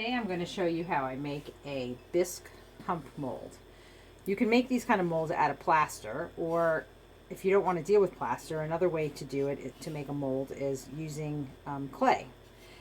Today I'm going to show you how I make a bisque hump mold. You can make these kind of molds out of plaster, or if you don't want to deal with plaster, another way to do it to make a mold is using clay.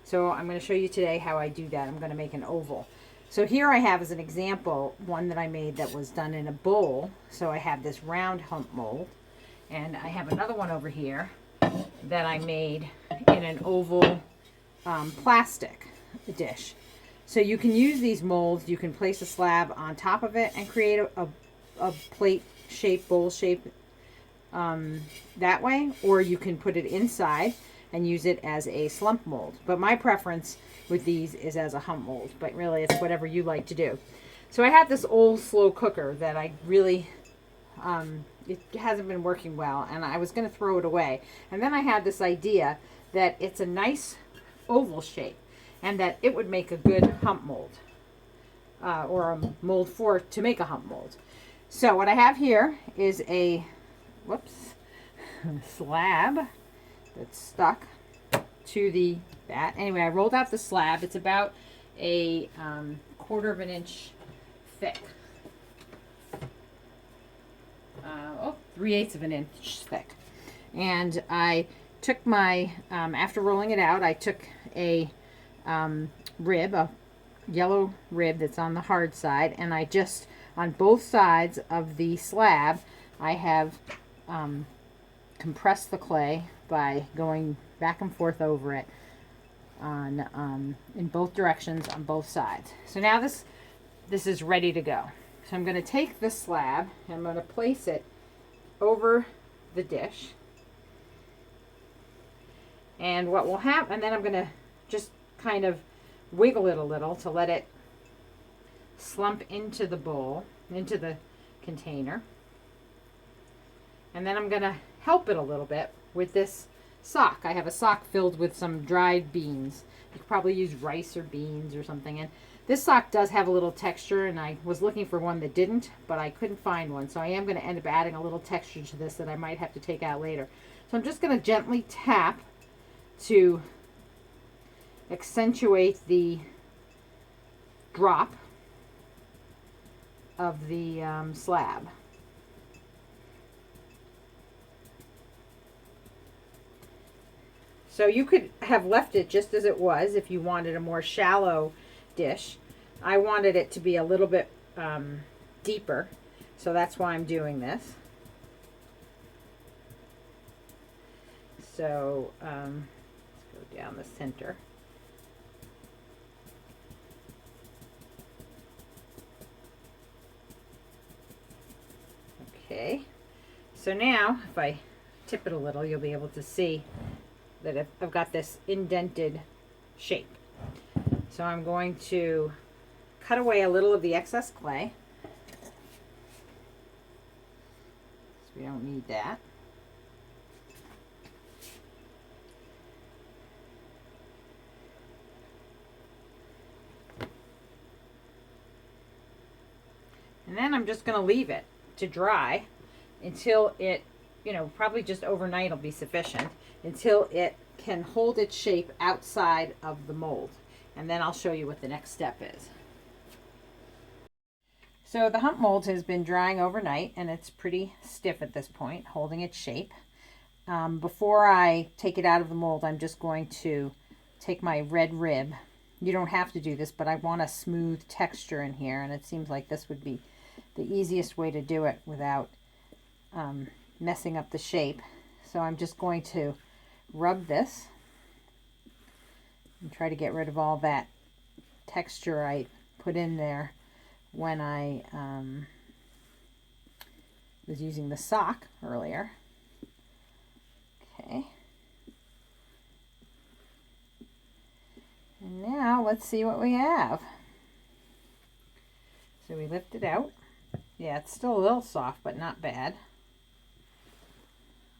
So I'm going to show you today how I do that. I'm going to make an oval. So here I have as an example one that I made that was done in a bowl. So I have this round hump mold, and I have another one over here that I made in an oval plastic dish. So you can use these molds. You can place a slab on top of it and create a plate shape, bowl shape that way, or you can put it inside and use it as a slump mold. But my preference with these is as a hump mold, but really it's whatever you like to do. So I have this old slow cooker that I really, it hasn't been working well, and I was going to throw it away. And then I had this idea that it's a nice oval shape and that it would make a good hump mold, or a mold to make a hump mold. So what I have here is a slab that's stuck to that. Anyway, I rolled out the slab. It's about a 1/4 of an inch thick. 3/8 of an inch thick. And I took my, after rolling it out, I took a rib, a yellow rib that's on the hard side, and I just, on both sides of the slab, I have compressed the clay by going back and forth over it on in both directions on both sides. So now this is ready to go. So I'm going to take this slab and I'm going to place it over the dish. And what will happen, and then I'm going to just kind of wiggle it a little to let it slump into the bowl, into the container. And then I'm going to help it a little bit with this sock. I have a sock filled with some dried beans. You could probably use rice or beans or something. And this sock does have a little texture, and I was looking for one that didn't, but I couldn't find one. So I am going to end up adding a little texture to this that I might have to take out later. So I'm just going to gently tap to accentuate the drop of the slab. So you could have left it just as it was if you wanted a more shallow dish. I wanted it to be a little bit deeper, so that's why I'm doing this. So let's go down the center. Okay, so now if I tip it a little, you'll be able to see that I've got this indented shape. So I'm going to cut away a little of the excess clay. So we don't need that. And then I'm just going to leave it to dry until it, probably just overnight will be sufficient, until it can hold its shape outside of the mold. And then I'll show you what the next step is. So the hump mold has been drying overnight, and it's pretty stiff at this point, holding its shape. Before I take it out of the mold, I'm just going to take my red rib. You don't have to do this, but I want a smooth texture in here, and it seems like this would be the easiest way to do it without messing up the shape. So I'm just going to rub this and try to get rid of all that texture I put in there when I was using the sock earlier. Okay. And now let's see what we have. So we lift it out. Yeah, it's still a little soft, but not bad.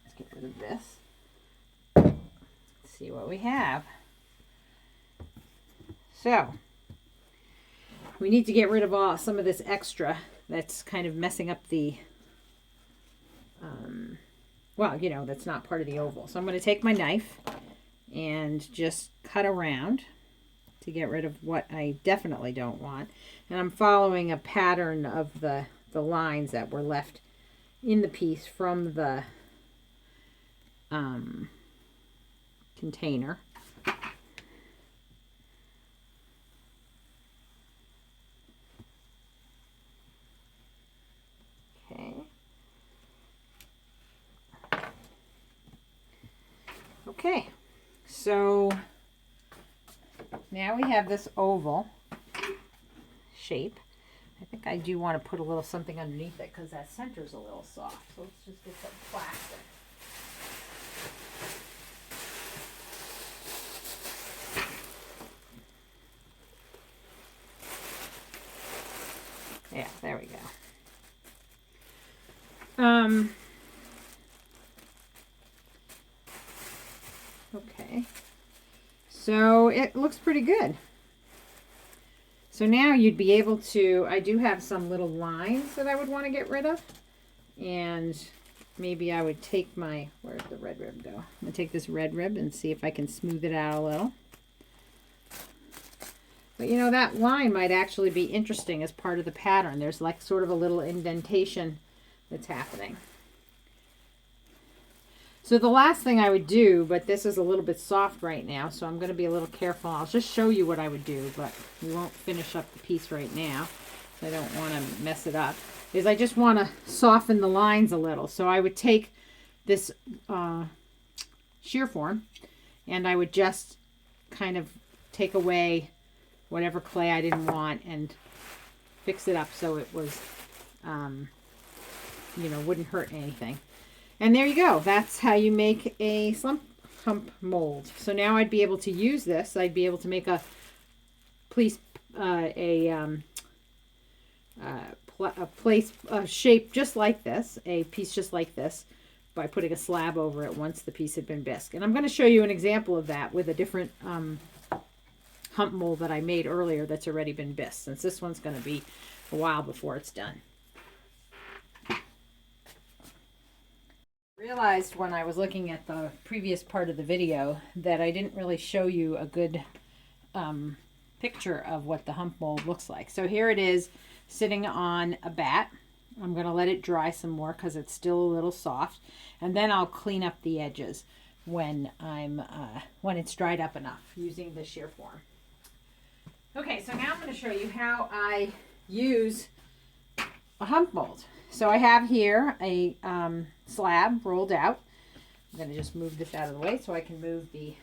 Let's get rid of this. Let's see what we have. So, we need to get rid of some of this extra that's kind of messing up the, that's not part of the oval. So I'm going to take my knife and just cut around to get rid of what I definitely don't want. And I'm following a pattern of the lines that were left in the piece from the container. Okay. Okay, so now we have this oval shape. I think I do want to put a little something underneath it because that center's a little soft. So let's just get some plaster. Yeah, there we go. Okay, so it looks pretty good. So now you'd be able to, I do have some little lines that I would want to get rid of. And maybe I would take my, where'd the red rib go? I'm going to take this red rib and see if I can smooth it out a little. But you know, that line might actually be interesting as part of the pattern. There's like sort of a little indentation that's happening. So the last thing I would do, but this is a little bit soft right now, so I'm going to be a little careful. I'll just show you what I would do, but we won't finish up the piece right now. I don't want to mess it up. Is I just want to soften the lines a little. So I would take this shear form and I would just kind of take away whatever clay I didn't want and fix it up so it was, you know, wouldn't hurt anything. And there you go. That's how you make a slump hump mold. So now I'd be able to use this. I'd be able to make a shape just like this, a piece just like this, by putting a slab over it once the piece had been bisque. And I'm going to show you an example of that with a different hump mold that I made earlier that's already been bisque, since this one's going to be a while before it's done. Realized when I was looking at the previous part of the video that I didn't really show you a good picture of what the hump mold looks like. So here it is sitting on a bat. I'm going to let it dry some more because it's still a little soft, and then I'll clean up the edges when it's dried up enough using the shear form. Okay, so now I'm going to show you how I use a hump mold. So I have here a slab rolled out. I'm going to just move this out of the way so I can move the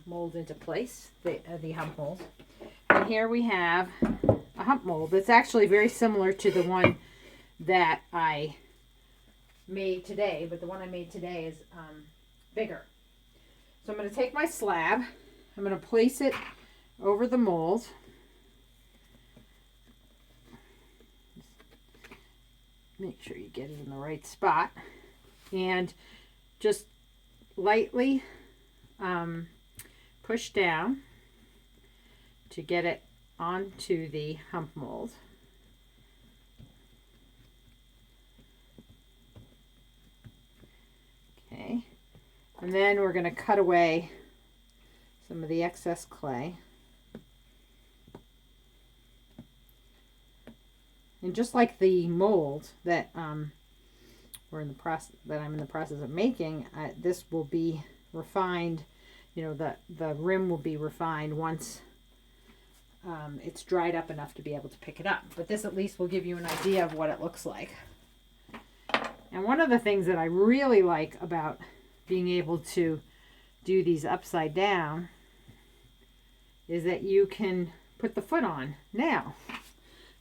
mold into place, the hump mold. And here we have a hump mold that's actually very similar to the one that I made today, but the one I made today is bigger. So I'm going to take my slab, I'm going to place it over the mold. Make sure you get it in the right spot, and just lightly push down to get it onto the hump mold. Okay, and then we're going to cut away some of the excess clay. And just like the mold that I'm in the process of making, this will be refined. You know, the rim will be refined once it's dried up enough to be able to pick it up. But this at least will give you an idea of what it looks like. And one of the things that I really like about being able to do these upside down is that you can put the foot on now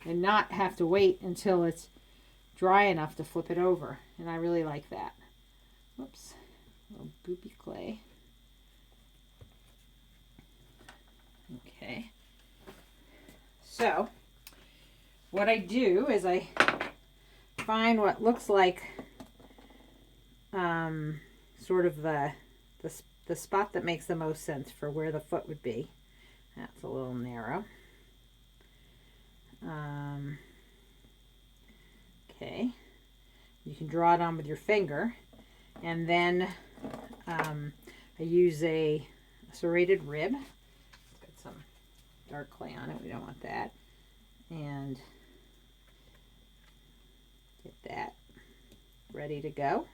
and not have to wait until it's dry enough to flip it over. And I really like that. Whoops, a little boopy clay. Okay. So what I do is I find what looks like sort of the spot that makes the most sense for where the foot would be. That's a little narrow. Okay, you can draw it on with your finger, and then I use a serrated rib dark clay on it. We don't want that. And get that ready to go.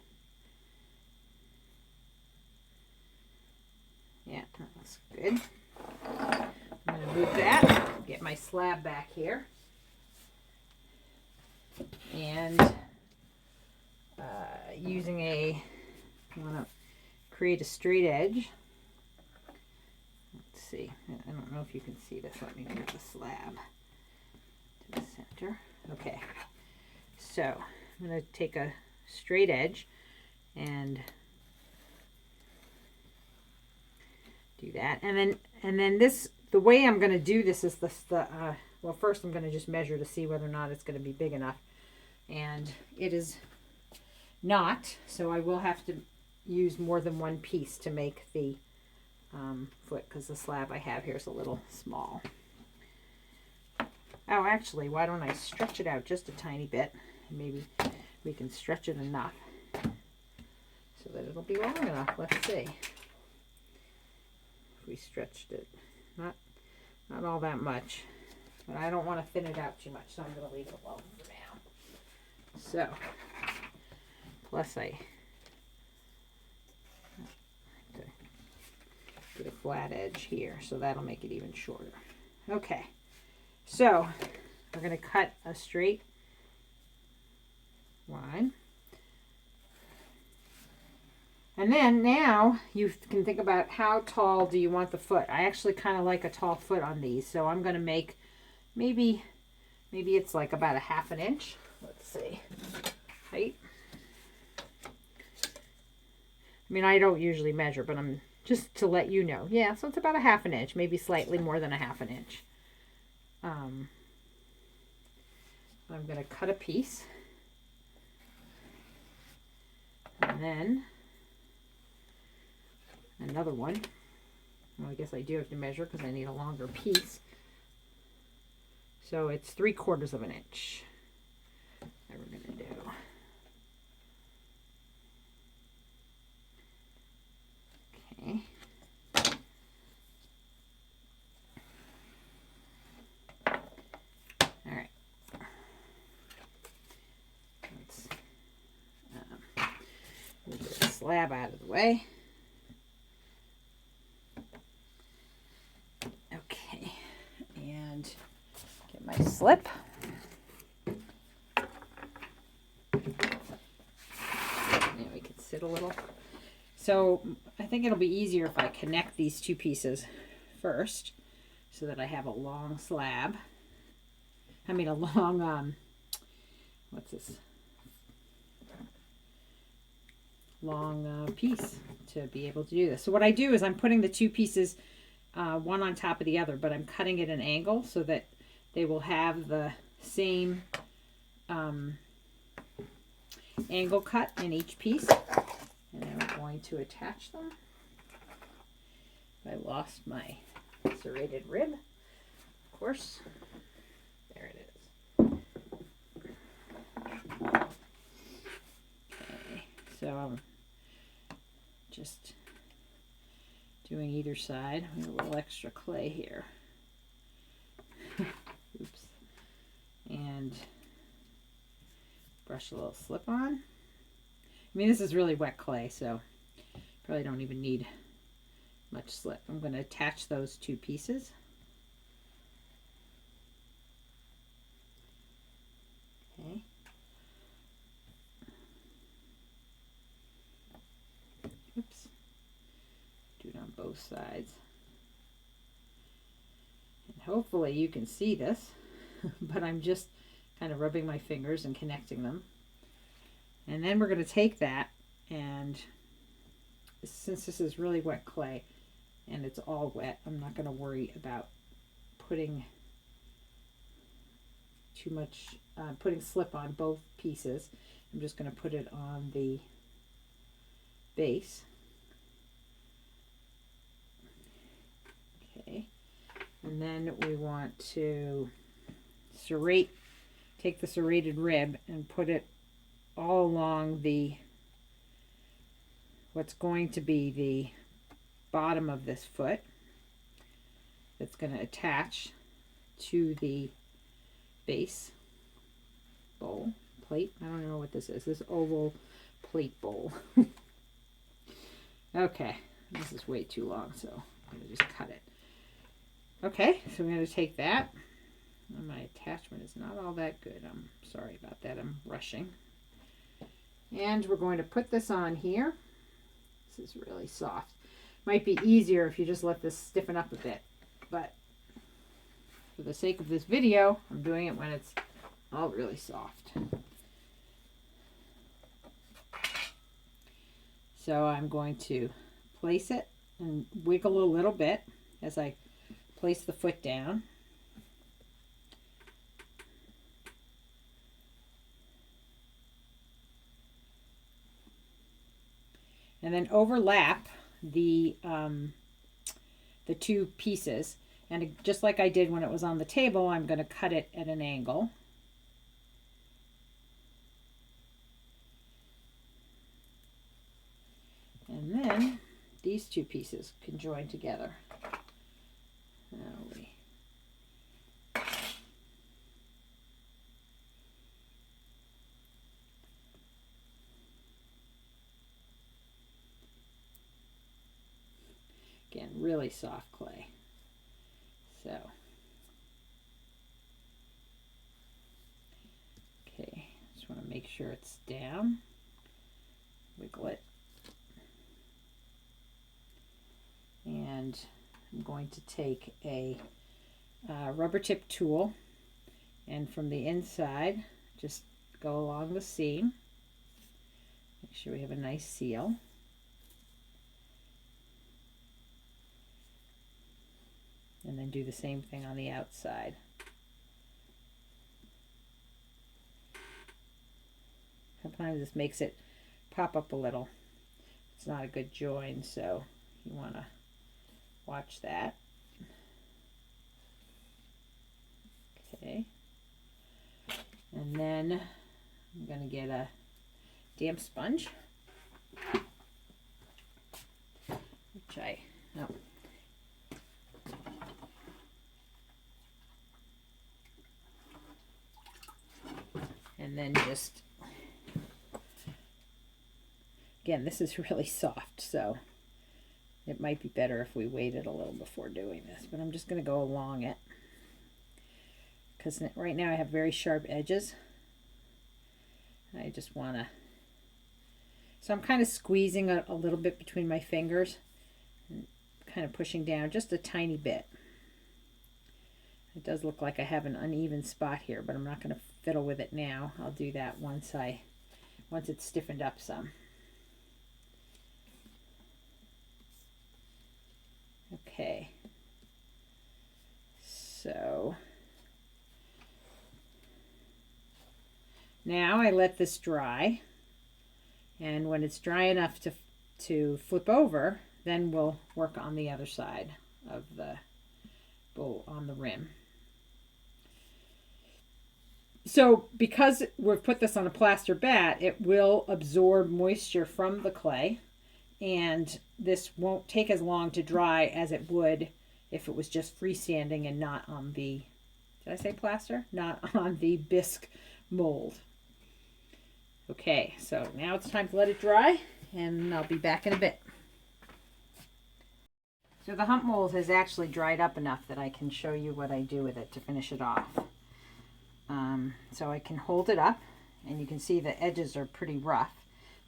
Yeah, that looks good. I'm going to move that, get my slab back here. And using I want to create a straight edge. Let's see, I don't know if you can see this. Let me move the slab to the center. Okay, so I'm going to take a straight edge and do that. And then this, the way I'm going to do this is well, first I'm going to just measure to see whether or not it's going to be big enough. And it is not, so I will have to use more than one piece to make the foot, because the slab I have here is a little small. Oh, actually, why don't I stretch it out just a tiny bit, and maybe we can stretch it enough so that it'll be long enough. Let's see. If we stretched it, not all that much, but I don't want to thin it out too much, so I'm going to leave it alone for now. So, plus I get a flat edge here, so that'll make it even shorter. Okay, so we're going to cut a straight line. And then now you can think about how tall do you want the foot. I actually kind of like a tall foot on these, so I'm going to make maybe it's like about a ½ inch. Let's see, height. I mean, I don't usually measure, but I'm just to let you know. Yeah, so it's about a ½ inch, maybe slightly more than a ½ inch. I'm going to cut a piece. And then another one. Well, I guess I do have to measure because I need a longer piece. So it's 3/4 of an inch that we're going to do. Okay. All right. Let's move the slab out of the way. Okay, and get my slip. Yeah, we could sit a little. So I think it'll be easier if I connect these two pieces first so that I have a long slab. I mean a long, what's this? Long piece to be able to do this. So what I do is I'm putting the two pieces one on top of the other, but I'm cutting at an angle so that they will have the same angle cut in each piece. And then I'm going to attach them. I lost my serrated rib, of course. There it is. Okay, so I'm just doing either side. I have a little extra clay here. Oops. And brush a little slip on. I mean, this is really wet clay, so probably don't even need much slip. I'm going to attach those two pieces. Okay. Oops. Do it on both sides. And hopefully you can see this, but I'm just kind of rubbing my fingers and connecting them. And then we're going to take that, and since this is really wet clay and it's all wet, I'm not going to worry about putting too much, putting slip on both pieces. I'm just going to put it on the base. Okay, and then we want to take the serrated rib and put it all along what's going to be the bottom of this foot. that's going to attach to the base bowl plate. I don't know what this is. This oval plate bowl. Okay, this is way too long, so I'm going to just cut it. Okay, so I'm going to take that. And my attachment is not all that good. I'm sorry about that. I'm rushing. And we're going to put this on here. This is really soft. Might be easier if you just let this stiffen up a bit, but for the sake of this video, I'm doing it when it's all really soft. So I'm going to place it and wiggle a little bit as I place the foot down. And then overlap the two pieces. And just like I did when it was on the table, I'm going to cut it at an angle. And then these two pieces can join together. Again, really soft clay. So, okay, just want to make sure it's down. Wiggle it. And I'm going to take a rubber tip tool and from the inside just go along the seam. Make sure we have a nice seal. And then do the same thing on the outside. Sometimes this makes it pop up a little. It's not a good join, so you want to watch that. Okay. And then I'm going to get a damp sponge, which and then just, again, this is really soft, so it might be better if we waited a little before doing this, but I'm just going to go along it because right now I have very sharp edges. I just want to, so I'm kind of squeezing a little bit between my fingers and kind of pushing down just a tiny bit. It does look like I have an uneven spot here, but I'm not going to fiddle with it now. I'll do that once it's stiffened up some. Okay. So now I let this dry, and when it's dry enough to flip over, then we'll work on the other side of the bowl on the rim. So because we've put this on a plaster bat, it will absorb moisture from the clay, and this won't take as long to dry as it would if it was just freestanding and not on the, did I say plaster? Not on the bisque mold. Okay, so now it's time to let it dry, and I'll be back in a bit. So the hump mold has actually dried up enough that I can show you what I do with it to finish it off. So I can hold it up, and you can see the edges are pretty rough.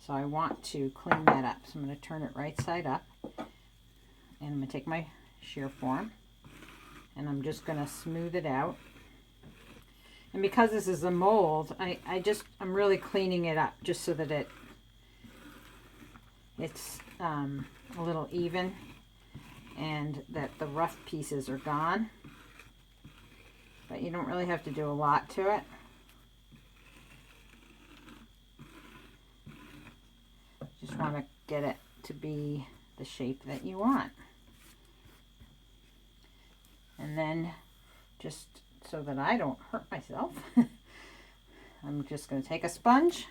So I want to clean that up. So I'm going to turn it right side up, and I'm going to take my shear form, and I'm just going to smooth it out. And because this is a mold, I'm really cleaning it up just so that it's a little even and that the rough pieces are gone. But you don't really have to do a lot to it. Just want to get it to be the shape that you want. And then just so that I don't hurt myself, I'm just going to take a sponge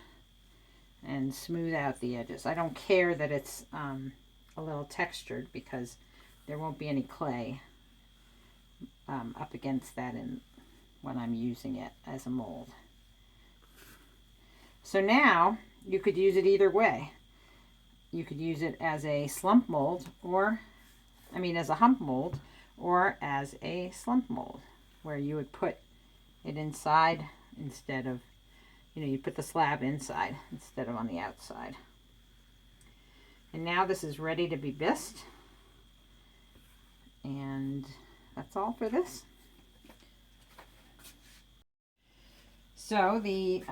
and smooth out the edges. I don't care that it's a little textured because there won't be any clay up against that when I'm using it as a mold. So now you could use it either way. You could use it as a slump mold, or as a hump mold, or as a slump mold, where you would put it inside instead of, you put the slab inside instead of on the outside. And now this is ready to be bisqued. And that's all for this. So the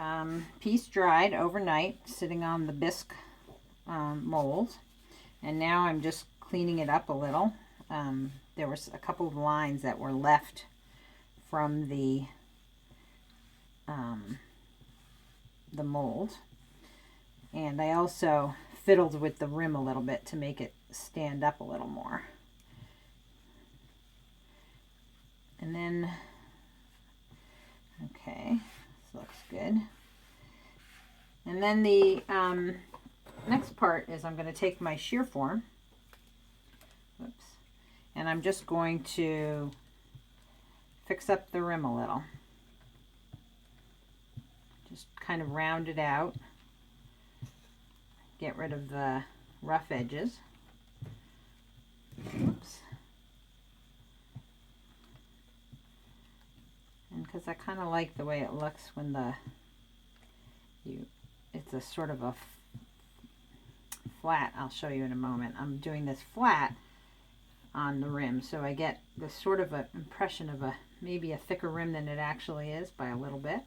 piece dried overnight, sitting on the bisque mold, and now I'm just cleaning it up a little. There was a couple of lines that were left from the mold, and I also fiddled with the rim a little bit to make it stand up a little more. And then, okay, this looks good. And then the next part is I'm going to take my shear form, and I'm just going to fix up the rim a little. Just kind of round it out, get rid of the rough edges. Oops. And because I kind of like the way it looks when it's a sort of a flat. I'll show you in a moment. I'm doing this flat on the rim, so I get this sort of an impression of maybe a thicker rim than it actually is by a little bit.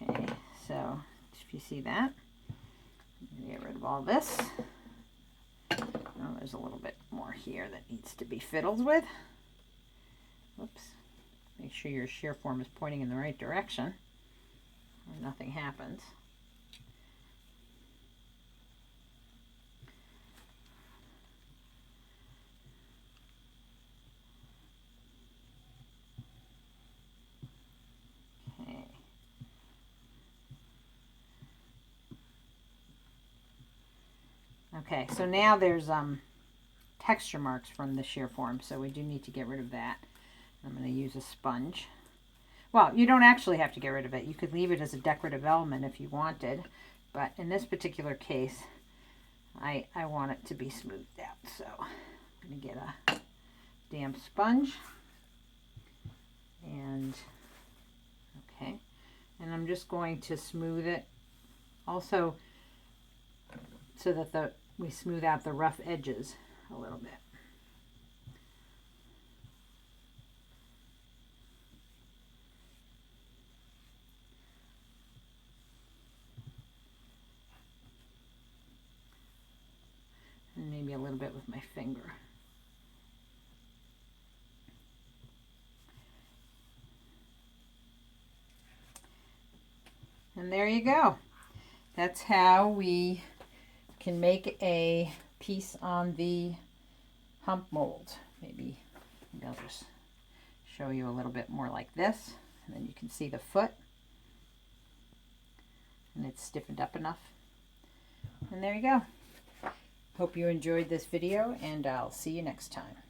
Okay, so if you see that, get rid of all this. Oh, there's a little bit more here that needs to be fiddled with. Whoops. Make sure your shear form is pointing in the right direction, or nothing happens. Okay. Okay, so now there's texture marks from the shear form, so we do need to get rid of that. I'm going to use a sponge. Well, you don't actually have to get rid of it. You could leave it as a decorative element if you wanted, but in this particular case, I want it to be smoothed out. So I'm going to get a damp sponge, and okay, and I'm just going to smooth it also so that we smooth out the rough edges a little bit. And maybe a little bit with my finger. And there you go. That's how we can make a piece on the hump mold. Maybe I'll just show you a little bit more like this, and then you can see the foot, and it's stiffened up enough. And there you go. Hope you enjoyed this video, and I'll see you next time.